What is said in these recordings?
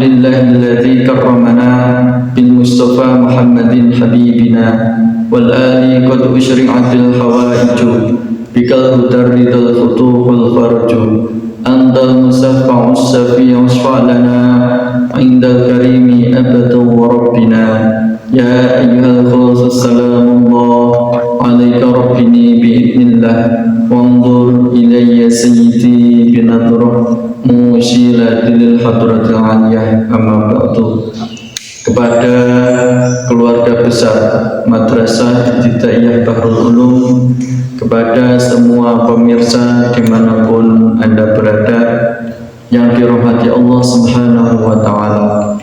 lillahilladzi karramana bil Mustafa Muhammadin habibina wal ali qad usyri'atil hawaiju bikal hudaridal futuhul farju antal musaffa'us safi'us fa'lana indal karimi abadu wa rabbina ya ayyuhal khusus salamullah alaika rabbini bi'idnillah wanzur ilayya sayyidi binadrah musilatil hadratil aliyah amma ba'du. Kepada keluarga besar Madrasah Ibtidaiyah Bahrul Ulum, kepada semua pemirsa dimanapun Anda berada yang dirahmati Allah Subhanahu wa Ta'ala,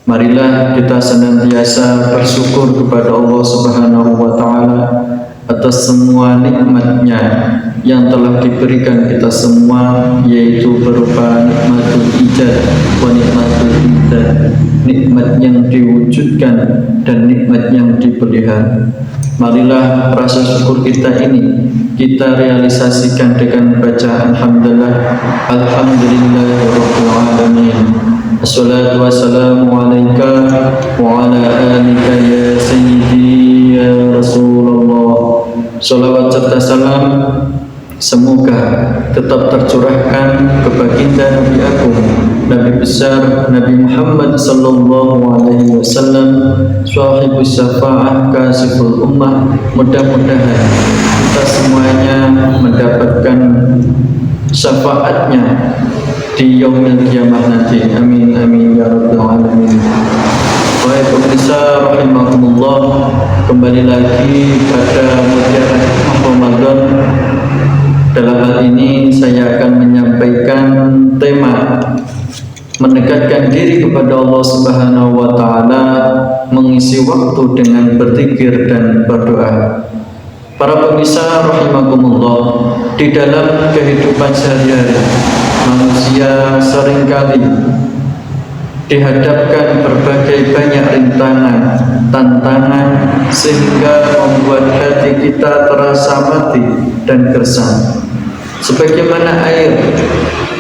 marilah kita senantiasa bersyukur kepada Allah Subhanahu wa Ta'ala atas semua nikmatnya yang telah diberikan kita semua, yaitu berupa nikmatul ijad wa nikmatul imdad, nikmat yang diwujudkan dan nikmat yang dipelihara. Marilah rasa syukur kita ini kita realisasikan dengan baca alhamdulillah, alhamdulillahirabbil alamin. Assalatu wassalamu alaika wa ala alika ya sayyidi ya Rasulullah. Salawat serta salam semoga tetap tercurahkan ke baginda Nabi Agung, Nabi besar Nabi Muhammad sallallahu alaihi wasallam, sahibus syafa'ah kasiful ummah. Mudah-mudahan kita semuanya mendapatkan syafaatnya di yaumil qiyamah nanti. Amin amin ya rabbal alamin. Baik pemirsa rahimakumullah, kembali lagi pada mutiara hikmah Ramadan. Dalam hal ini saya akan menyampaikan tema mendekatkan diri kepada Allah Subhanahu wa Ta'ala, mengisi waktu dengan berzikir dan berdoa. Para pemirsa rahimakumullah, di dalam kehidupan sehari-hari manusia seringkali dihadapkan berbagai banyak rintangan, tantangan, sehingga membuat hati kita terasa mati dan gersang. Sebagaimana air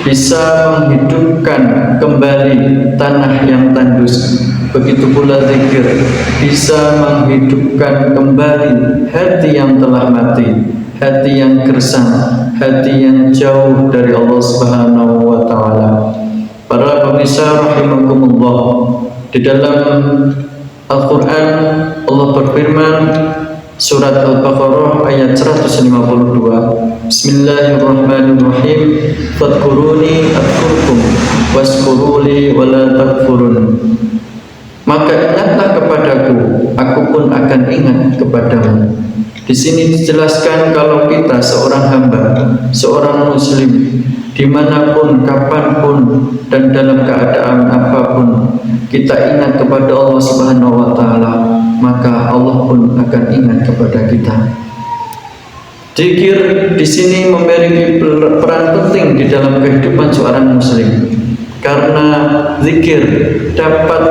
bisa menghidupkan kembali tanah yang tandus, begitu pula zikir bisa menghidupkan kembali hati yang telah mati, hati yang gersang, hati yang jauh dari Allah Subhanahu wa Ta'ala. Para pemirsa rahimakumullah, di dalam Al-Quran Allah berfirman, surat Al-Baqarah ayat 152, Bismillahirrahmanirrahim, fadkuruni adkurkum waskuruli wala takfurun. Maka ingatlah kepadaku, aku pun akan ingat kepadamu. Di sini dijelaskan kalau kita seorang hamba, seorang muslim, dimanapun, kapanpun, dan dalam keadaan apapun, kita ingat kepada Allah Subhanahu wa Ta'ala, maka Allah pun akan ingat kepada kita. Zikir di sini memiliki peran penting di dalam kehidupan seorang muslim, karena zikir dapat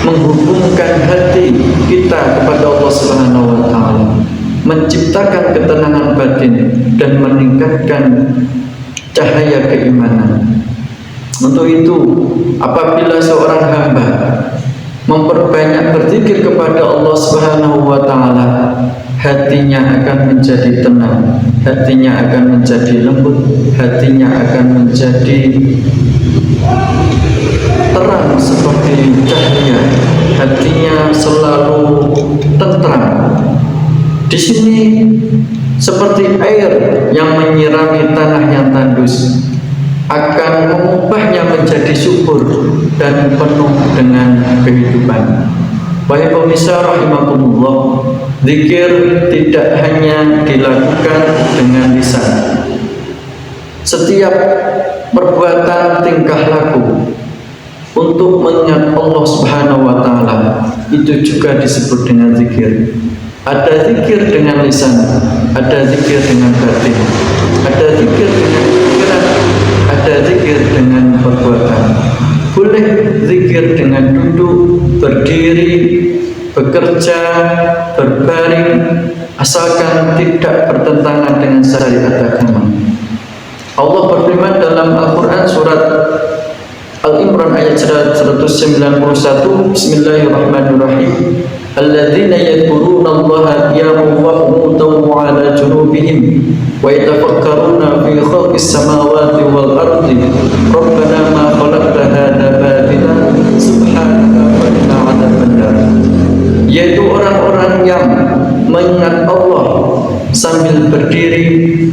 menghubungkan hati kita kepada Allah Subhanahu wa Ta'ala, menciptakan ketenangan batin dan meningkatkan cahaya keimanan. Untuk itu, apabila seorang hamba memperbanyak berzikir kepada Allah Subhanahu wa Ta'ala, hatinya akan menjadi tenang, hatinya akan menjadi lembut, hatinya akan menjadi terang seperti cahaya, hatinya selalu tentram. Di sini seperti air yang menyirami tanah yang tandus, akan mengubahnya menjadi subur dan penuh dengan kehidupan. Baik pemirsa rahimakumullah, zikir tidak hanya dilakukan dengan lisan. Setiap perbuatan tingkah laku untuk mengingat Allah Subhanahu wa Ta'ala itu juga disebut dengan zikir. Ada zikir dengan lisan, ada zikir dengan batin, ada zikir dengan pikiran, ada zikir dengan perbuatan. Boleh zikir dengan duduk, berdiri, bekerja, berbaring, asalkan tidak bertentangan dengan syariat agama. Allah berfirman dalam Al-Quran surat Al-Imran ayat 191. Bismillahirrahmanirrahim. Alladzina yadhkuruna Allaha qiyaman wa qu'udan wa 'ala junubihim wa yatafakkaruna fi khalqis samawati wal ardi rabbana ma khalaqta hadza batila subhanaka wa qina 'adzabannar. Yaitu orang-orang yang mengingat Allah sambil berdiri,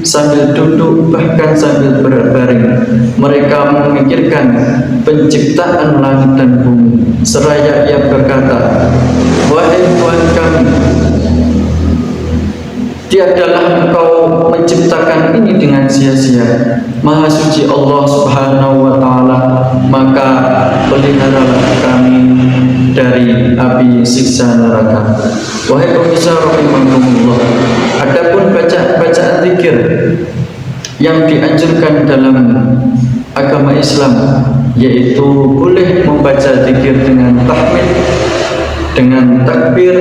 sambil duduk, bahkan sambil berbaring. Mereka memikirkan penciptaan langit dan bumi, seraya ia berkata, wahai Tuhan kami, tiadalah Engkau menciptakan ini dengan sia-sia. Maha suci Allah Subhanahu wa Ta'ala, maka peliharalah kami dari api siksa neraka. Wahai pemirsa rahimakumullah, adapun bacaan zikir yang dianjurkan dalam agama Islam, yaitu boleh membaca zikir dengan tahmid, dengan takbir,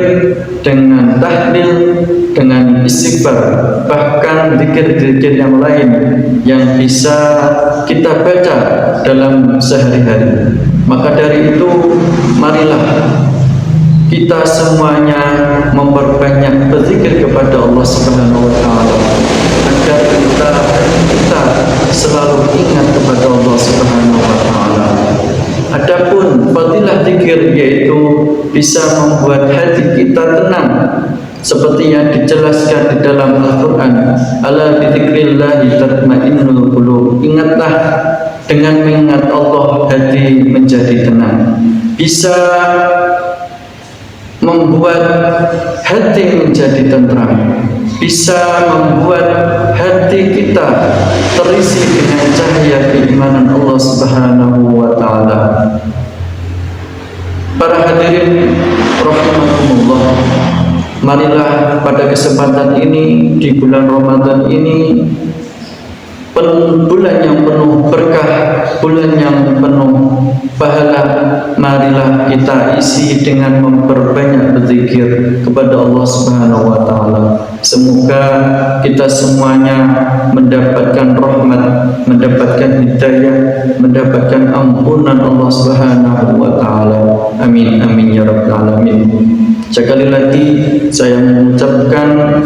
dengan tahlil, dengan istighfar, bahkan zikir-zikir yang lain yang bisa kita baca dalam sehari-hari. Maka dari itu, marilah kita semuanya memperbanyak berzikir kepada Allah Subhanahu wa Ta'ala, agar kita selalu ingat kepada Allah Subhanahu wa Ta'ala. Adapun fadilah zikir, yaitu bisa membuat hati kita tenang, seperti yang dijelaskan di dalam Al-Quran, ala bizikrillahi tatma'innul qulub. Ingatlah, dengan mengingat Allah hati menjadi tenang. Bisa membuat hati menjadi tentram, bisa membuat hati kita terisi dengan cahaya keimanan Allah Subhanahu wa Ta'ala. Para hadirin rahimakumullah, marilah pada kesempatan ini, di bulan Ramadan ini, bulan yang penuh berkah, bulan yang penuh pahala, marilah kita isi dengan memperbanyak berzikir kepada Allah Subhanahu wa Ta'ala. Semoga kita semuanya mendapatkan rahmat, mendapatkan hidayah, mendapatkan ampunan Allah Subhanahu wa Ta'ala. Amin amin ya rabbal alamin. Sekali lagi saya mengucapkan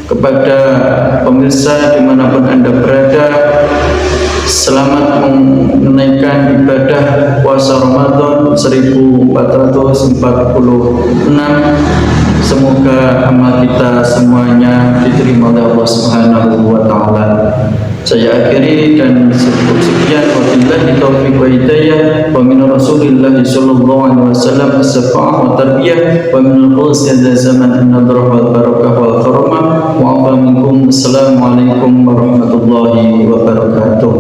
kepada pemirsa dimanapun Anda berada, selamat menunaikan ibadah puasa Ramadan 1446. Semoga amal kita semuanya diterima oleh Allah Subhanahu wa Ta'ala. Saya akhiri dan cukup sekian. Wabillahi taufiq wa hidayah, wa min Rasulillah sallallahu alaihi wasallam as-safa'ah wa tarbiyah, wa min al-khulsi hadha zaman an-nadrah wal barakah wal karamah wa afa minkum. Assalamualaikum warahmatullahi wabarakatuh.